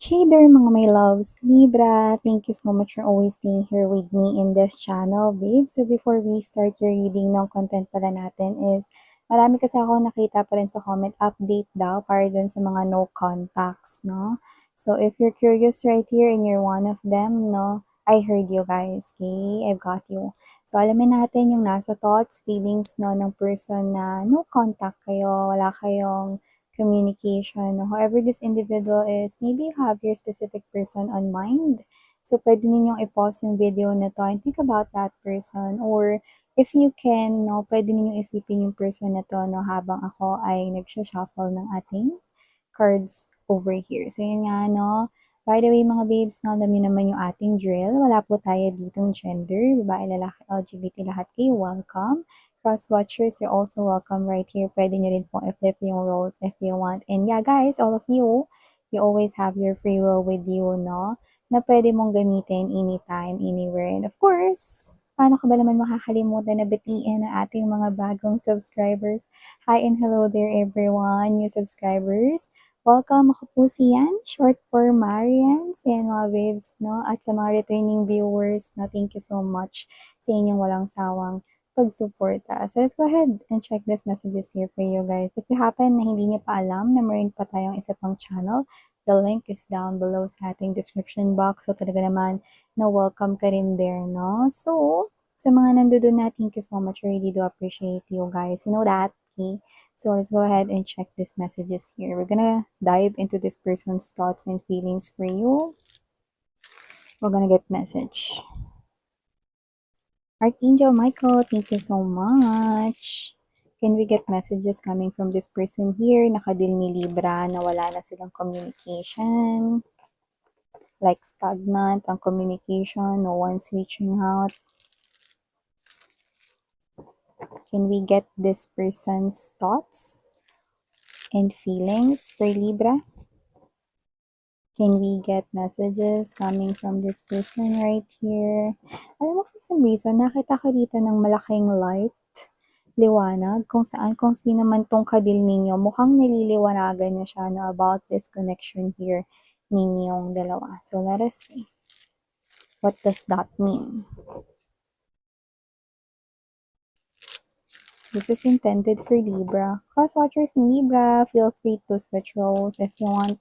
Hey there mga my loves, Libra, thank you so much for always being here with me in this channel, babe. So before we start your reading ng content pala natin is, marami kasi ako nakita pa rin sa comment update daw para dun sa mga no contacts, no? So if you're curious right here and you're one of them, no, I heard you guys, okay? I've got you. So alamin natin yung nasa thoughts, feelings, no, ng person na no contact kayo, wala kayong communication. However, this individual is, maybe you have your specific person on mind. So, pwede ninyong i-pause yung video na to and think about that person. Or, if you can, no, pwede ninyong isipin yung person na to, no, habang ako ay nagsha-shuffle ng ating cards over here. So, yun nga, no. By the way, mga babes, no, alam niyo naman yung ating drill. Wala po tayo ditong gender, babae, lalaki, LGBT, lahat kayo, welcome. Cross-watchers, you're also welcome right here. Pwede nyo rin pong i-flip yung roles if you want. And yeah, guys, all of you, you always have your free will with you, no? Na pwede mong gamitin anytime, anywhere. And of course, paano ka ba naman makakalimutan na batiin ang ating mga bagong subscribers? Hi and hello there everyone, new subscribers. Welcome, ako po si Yan, short for Marian. So yan mga babes, no? At sa mga returning viewers, no, thank you so much sa inyong walang sawang pagsuporta. So let's go ahead and check these messages here for you guys. If you happen na hindi niyo pa alam na meron pa tayong isa pang channel, the link is down below sa ating description box. So talaga naman na welcome ka rin there, no? So, sa mga nandoon na, thank you so much. I really do appreciate you guys. You know that, okay? So let's go ahead and check these messages here. We're gonna dive into this person's thoughts and feelings for you. We're gonna get message. Archangel Michael, thank you so much. Can we get messages coming from this person here? Nakadil ni Libra na wala na silang communication. Like stagnant ang communication, no one's reaching out. Can we get this person's thoughts and feelings for Libra? Can we get messages coming from this person right here? Alam mo, for some reason, nakita ko dito ng malaking light, liwanag, kung saan, kung sino man tong kadil ninyo, mukhang nililiwanagan niya siya na about this connection here ninyong dalawa. So, let us see. What does that mean? This is intended for Libra. Cross-watchers ni Libra, feel free to switch roles if you want.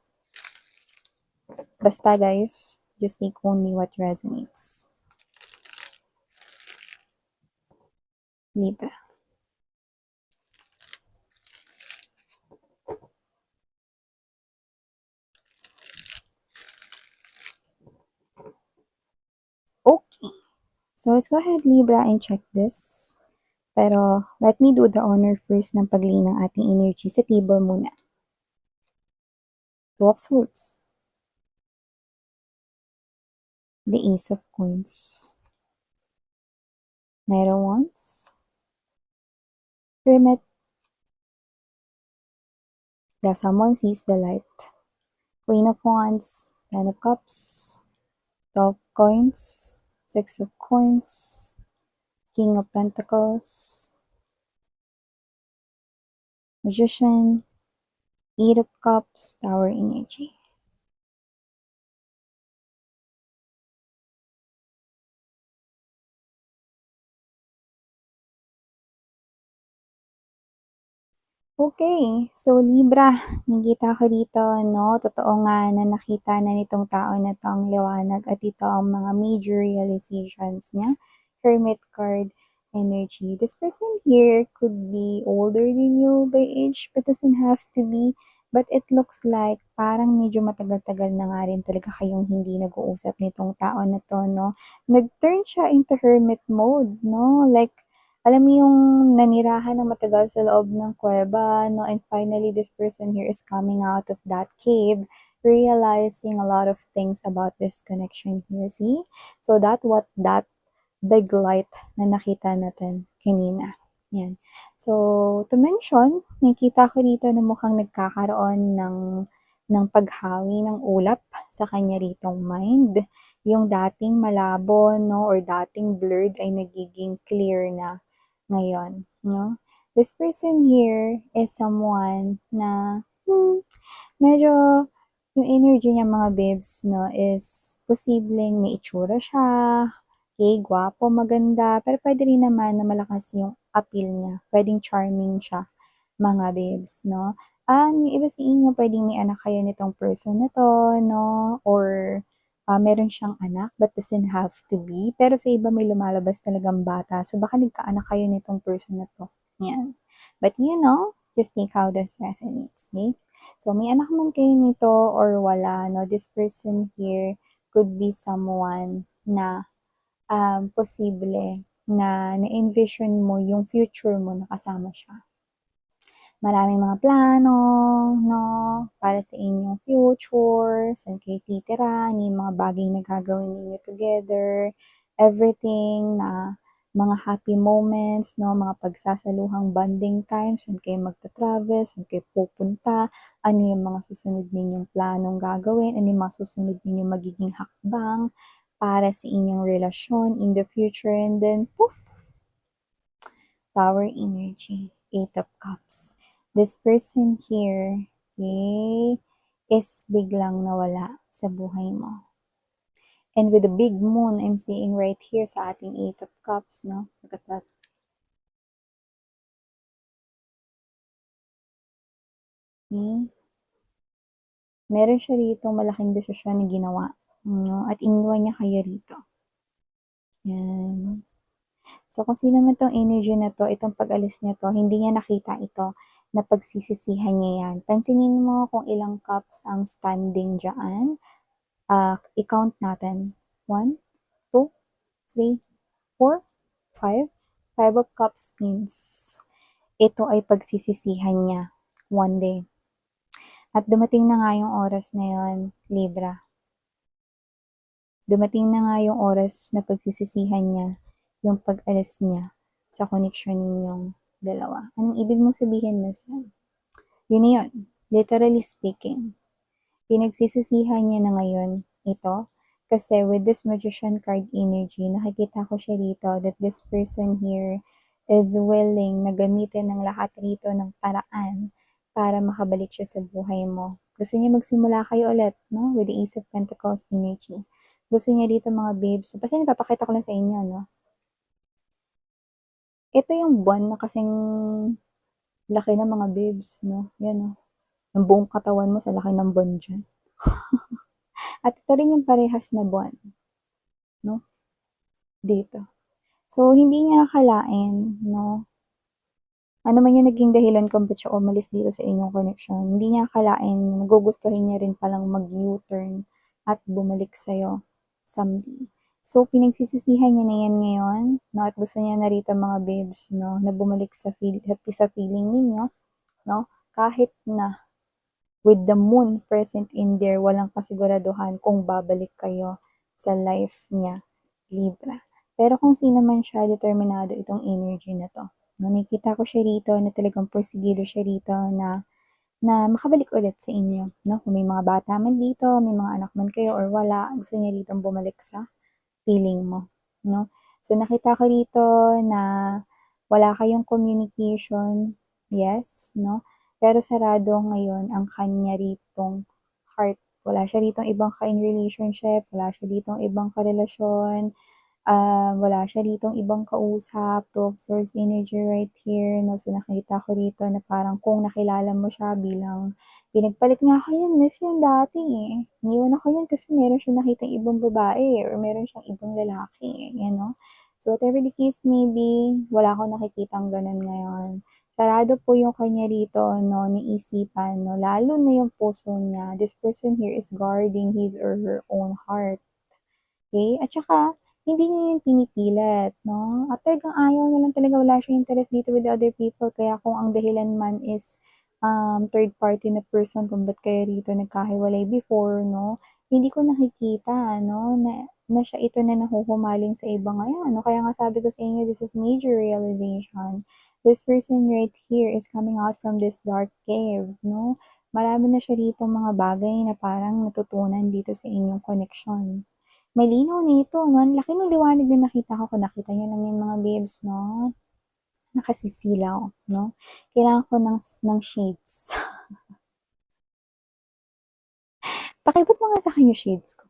Basta guys, just take only what resonates. Libra. Okay. So, let's go ahead, Libra, and check this. Pero, let me do the honor first ng pag-lay ng ating energy sa table muna. Two of Swords. The Ace of Coins. Knight of Wands. Hermit. The Someone Sees the Light. Queen of Wands. Ten of Cups. Two of Coins. Six of Coins. King of Pentacles. Magician. Eight of Cups. Tower energy. Okay, so Libra, nakita ko dito, no, totoo nga na nakita na nitong tao na to ang liwanag at ito ang mga major realizations niya. Hermit card energy. This person here could be older than you by age, but doesn't have to be. But it looks like parang medyo matagal-tagal na nga rin talaga kayong hindi nag-uusap nitong tao na to, no. Nag-turn siya into hermit mode, no, like, alam mo yung nanirahan ng matagal sa loob ng kuweba, no? And finally, this person here is coming out of that cave, realizing a lot of things about this connection here, see? So that big light na nakita natin kanina. Yan. So, to mention, nakita ko dito na mukhang nagkakaroon ng paghawi ng ulap sa kanya ritong mind. Yung dating malabo, no, or dating blurred ay nagiging clear na ngayon, no? This person here is someone na medyo yung energy niya mga babes 'no is posibleng may itsura siya, okey, gwapo, maganda, pero puwede rin naman na malakas yung appeal niya, puwedeng charming siya, mga babes 'no. Yung iba sa inyo puwedeng may anak kayo nitong person na 'to 'no or, meron siyang anak but doesn't have to be, pero sa iba may lumalabas talagang bata, so baka nagkaanak kayo nitong person na 'to, 'yan. But just take how this resonates, okey? So, may anak man kayo nito or wala 'no, this person here could be someone na, posible na na-envision mo yung future mo na kasama siya. Maraming mga plano 'no, para sa inyong future, saan kayo titira, ano yung mga bagay na gagawin ninyo together, everything na mga happy moments 'no, mga pagsasaluhang bonding time, saan kayo magta-travel, saan kayo pupunta, ano yung mga susunod ninyong planong gagawin, ano yung mga susunod ninyong magiging hakbang para sa inyong relasyon in the future and then poof, Tower energy, Eight of Cups. This person here, okay, is biglang nawala sa buhay mo. And with the big moon, I'm seeing right here sa ating Eight of Cups, no? Look at that. Okay? Meron siya rito malaking desisyon na ginawa, no? At iniwan niya kayo rito. Yan. So, kung sino man 'tong energy na 'to, itong pag-alis niya 'to, hindi niya nakita ito, na pagsisisihan niya 'yan. Pansinin mo kung ilang cups ang standing diyan. I-count natin. 1, 2, 3, 4, 5. 5 of cups means ito ay pagsisisihan niya one day. At dumating na nga yung oras na yun, Libra. Dumating na nga yung oras na pagsisisihan niya yung pag-alis niya sa connection ninyong dalawa. Anong ibig mong sabihin, Miss Yan? Yun na yun. Literally speaking. Pinagsisisihan niya na ngayon ito kasi with this Magician card energy, nakikita ko siya rito that this person here is willing na gamitin ng lahat rito ng paraan para makabalik siya sa buhay mo. Gusto niya magsimula kayo ulit, no? With the Ace of Pentacles energy. Gusto niya dito mga babes. Kasi napapakita ko lang sa inyo, no? Ito yung buwan na kasing laki ng mga babes, no? Yan, no? Yung buong katawan mo sa laki ng buwan dyan. At ito rin yung parehas na buwan, no? Dito. So, hindi niya akalain, no? Ano man yung naging dahilan kung ba't siya umalis dito sa inyong connection. Hindi niya akalain, nagugustuhin niya rin palang mag-U-turn at bumalik sa'yo someday. So, pinagsisisihan niya na yan ngayon, no? At gusto niya na rito mga babes, no? Na bumalik sa feeling ninyo, no? Kahit na with the moon present in there, walang kasiguraduhan kung babalik kayo sa life niya, Libra. Pero kung sino man siya, determinado itong energy na to. No, nakikita ko siya rito na talagang porsigido siya rito na makabalik ulit sa inyo. No? Kung may mga bata man dito, may mga anak man kayo or wala, gusto niya rito bumalik sa feeling mo. No? So nakita ko rito na wala kayong communication, yes, no? Pero sarado ngayon ang kanya ritong heart. Wala siya ritong ibang ka-in relationship, wala siya ditong ibang karelasyon, wala siya ditong ibang kausap, to source energy right here, no? So, nakita ko rito na parang kung nakilala mo siya bilang pinagpalit nga ako yun, miss yun dati eh. Iniwan ako yun kasi meron siya nakita ibang babae or meron siyang ibang lalaki, you know? So, whatever the case may be, wala akong nakikitang ganun ngayon. Sarado po yung kanya rito, no, naisipan, no, lalo na yung puso niya. This person here is guarding his or her own heart. Okay? At saka, hindi niya yun pinipilit, no? At talagang ayaw niya lang talaga, wala siyang interest dito with other people. Kaya kung ang dahilan man is third party na person kung ba't kayo rito nagkahiwalay before, no? Hindi ko nakikita, no? Na siya ito na nahuhumaling sa iba ngayon. No? Kaya nga sabi ko sa inyo, this is major realization. This person right here is coming out from this dark cave, no? Marami na siya rito mga bagay na parang natutunan dito sa inyong connection. Malinaw na ito, no? Ang laki ng liwanag na nakita ko. Kung nakita niyo lang yung mga babes, no? Nakasisilaw, no? Kailangan ko ng shades. Pakibot mo nga sa'kin yung shades ko.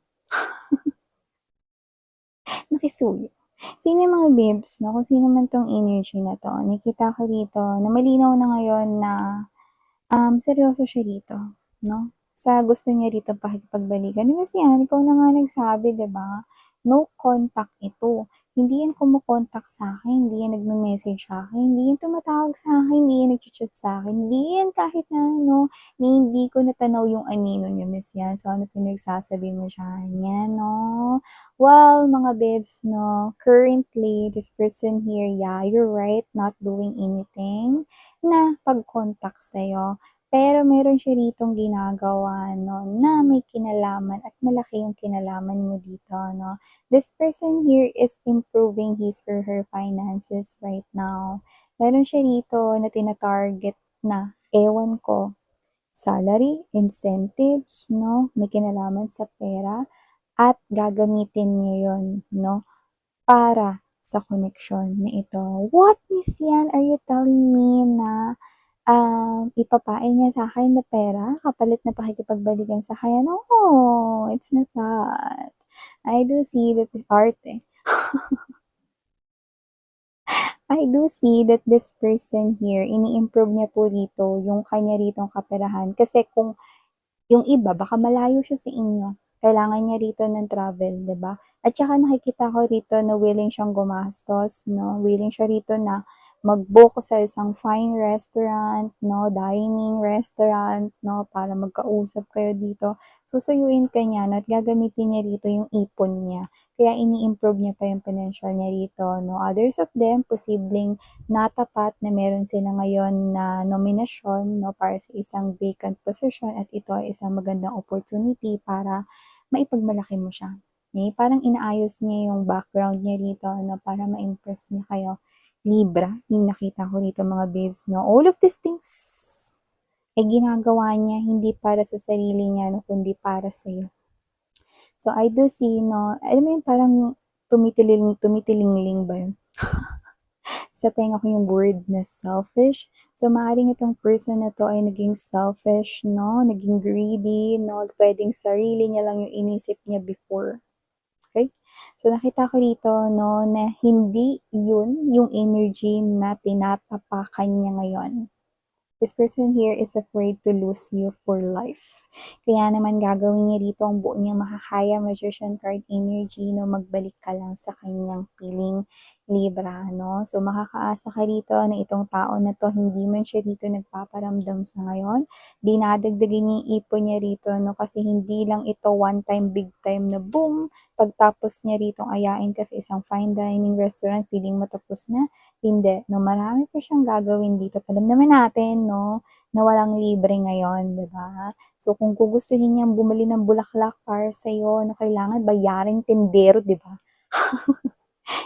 Nakisuyo. Sino yung mga babes 'no, kung sino man 'tong energy na 'to, nakikita ko rito na malinaw na ngayon na, seryoso siya rito 'no, sa gusto niya rito pakikipagbalikan. 'Di ba si yan, ikaw na nga nagsabi 'di ba, no contact ito. Hindi yan kumo-contact sa'kin, hindi yan nagme-message sa'kin, hindi yan tumatawag sa'kin, hindi yan nagcha-chat sa'kin, hindi yan kahit na ano, na hindi ko natanaw yung anino niya miss yan. So ano pinagsasabi mo diyan, yan 'no? Well, mga babes 'no, currently this person here, yeah, you're right, not doing anything na pag-contact sa'yo. Pero meron siya ritong ginagawa 'no, na may kinalaman at malaki yung kinalaman mo dito 'no. This person here is improving his or her finances right now. Meron siya rito na tina-target na, ewan ko, salary, incentives 'no, may kinalaman sa pera at gagamitin niya yun 'no, para sa koneksyon na ito. What, Miss Yan, are you telling me na ipapain niya sa'kin na pera kapalit na pakikipagbalikan sa kanya? No, it's not that. I do see that arte. I do see that this person here, ini-improve niya po dito yung kanya ritong kaperahan. Kasi kung yung iba baka malayo siya sa inyo, kailangan niya rito ng travel, 'di ba? At saka nakikita ko rito na willing siyang gumastos 'no, willing siya rito na mag-book sa isang fine restaurant 'no, dining restaurant 'no, para magkausap kayo dito. Susuyuin ka niya at gagamitin niya rito yung ipon niya. Kaya ini-improve niya pa yung financial niya rito 'no. Others of them, posibleng natapat na meron sila ngayon na nominasyon 'no, para sa isang vacant position at ito ay isang magandang opportunity para maipagmalaki mo siya. Okay, parang inaayos niya yung background niya rito 'no, para ma-impress niya kayo. Libra, yung nakita ko rito mga babes 'no. All of these things ay ginagawa niya hindi para sa sarili niya 'no, kundi para sa'yo. So I do see 'no, alam mo yung parang tumitilingling ba yun? Sa tenga ko yung word na selfish. So, maaaring itong person na to ay naging selfish, no? Naging greedy, no? Pwedeng sarili niya lang yung inisip niya before. Okay? So, nakita ko dito, no, na hindi yun yung energy na tinatapakan niya ngayon. This person here is afraid to lose you for life. Kaya naman gagawin niya dito ang buo niyang makakaya, Magician card energy, no, magbalik ka lang sa kanyang piling, Libra, no? So, makakaasa ka dito na itong tao na to, hindi man siya dito nagpaparamdam sa ngayon. Dinadagdagan niya yung ipon niya rito, no? Kasi hindi lang ito one time, big time na boom. Pagtapos niya rito ayain ka sa isang fine dining restaurant, feeling mo tapos na. Hindi, 'no, marami pa siyang gagawin dito at alam naman natin 'no, na walang libre ngayon, 'di ba? So, kung gugustuhin niyang bumili ng bulaklak para sa'yo 'no, kailangan bayaring tindero, 'di ba?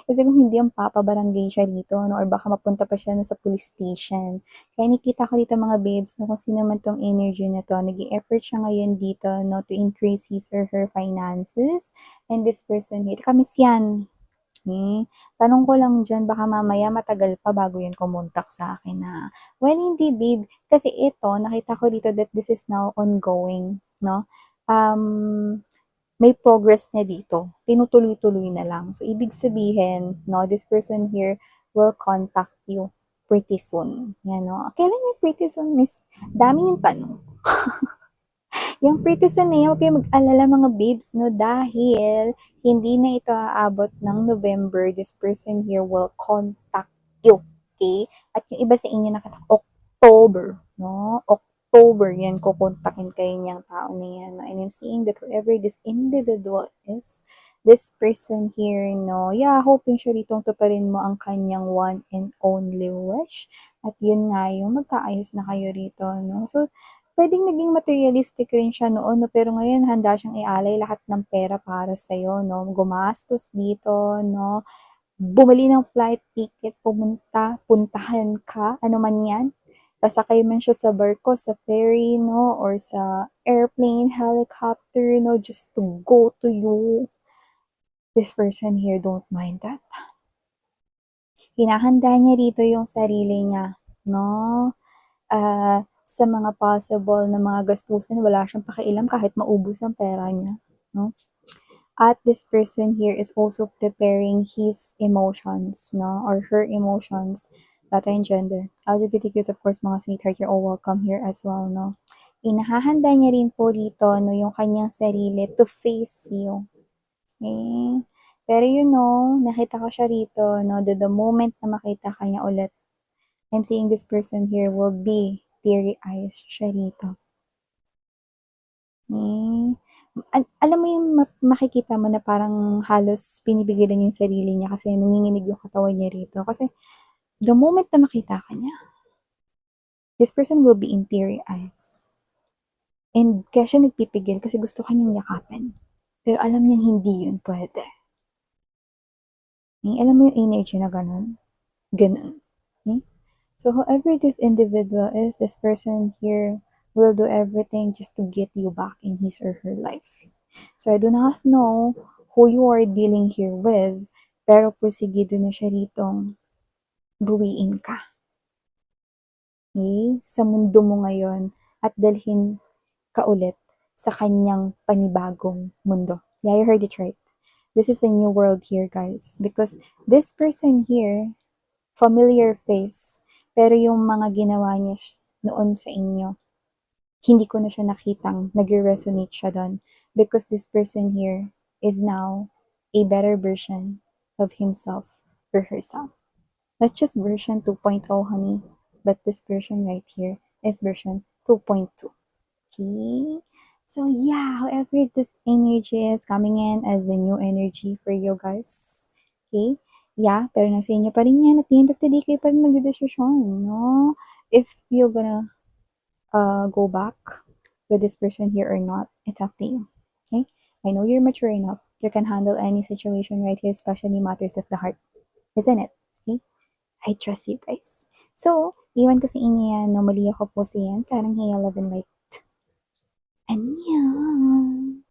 Kasi kung hindi ang papabarangay siya dito 'no, or baka mapunta pa siya 'no, sa police station. Kaya nakikita ko dito mga babes 'no, kung sino man 'tong energy na 'to, nag-e-effort siya ngayon dito 'no, to increase his or her finances. And this person here, kamis yan. Tanong ko lang diyan baka mamaya matagal pa bago yan kumontak sa'kin na, "Well, hindi babe, kasi ito nakita ko dito that this is now ongoing 'no, may progress na dito, tinutuloy-tuloy na lang." So, ibig sabihin 'no, this person here will contact you pretty soon, yan 'no. Kailan yung pretty soon, miss? Dami niyong tanong. Yung pretty soon na yan, huwag kayong mag-alala mga babes, no? Dahil hindi na ito aabot ng November, this person here will contact you. Okay? At yung iba sa inyo October, no? October, yan, kukontakin kayo niyang tao na yan. No? And I'm seeing that whoever this individual is, this person here, no? Yeah, hoping siya ritong tuparin mo ang kanyang one and only wish. At yun nga, yung magkaayos na kayo rito, no? So, puwedeng naging materialistic rin siya noon 'no, pero ngayon handa siyang ialay lahat ng pera para sa'yo 'no, gumastos dito 'no, bumili ng flight ticket, puntahan ka, ano man 'yan, sasakay man siya sa barko, sa ferry 'no, or sa airplane, helicopter 'no, just to go to you. This person here don't mind that. Hinahanda niya dito yung sarili niya 'no, sa mga possible na mga gastusin, wala siyang pakialam kahit maubos ang pera niya, no? At this person here is also preparing his emotions, no? Or her emotions, bata and gender. LGBTQs, of course, mga sweetheart, you're all welcome here as well, no? Inahahanda niya rin po dito, no, yung kanyang sarili to face you. Okay? Pero you know, nakita ko siya rito, no, the moment na makita ka niya ulit, I'm seeing this person here will be teary eyes siya rito. Hmm. Alam mo yung makikita mo na parang halos pinipigilan niya yung sarili niya kasi nanginginig yung katawan niya rito. Kasi the moment na makita ka niya, this person will be in teary eyes. And kaya siya nagpipigil kasi gusto ka niyang yakapin. Pero alam niyang hindi yun pwede. Alam mo yung energy na ganun? Ganun. So whoever this individual is, this person here will do everything just to get you back in his or her life. So I do not know who you are dealing here with, pero porsigido na siya ritong buwiin ka. Okay? Sa mundo mo ngayon at dalhin ka ulit sa kanyang panibagong mundo. Yeah, you heard it right. This is a new world here, guys. Because this person here, familiar face, pero yung mga ginawa niya noon sa inyo, hindi ko na siya nakitang nag-resonate siya doon because this person here is now a better version of himself or herself. Not just version 2.0, honey, but this version right here is version 2.2. Okay? So yeah, however this energy is coming in as a new energy for you guys. Okay? Yeah, pero nasa inyo pa rin yan. At the end of the day, kayo pa rin magdedesisyon, no? If you're gonna go back with this person here or not, it's up to you. Okay? I know you're mature enough. You can handle any situation right here, especially matters of the heart. Isn't it? Okay? I trust you guys. So, iwan ko sa inyo yan. No, muli ako po sa yan. Sarang Hiya, Love and Light. 안녕.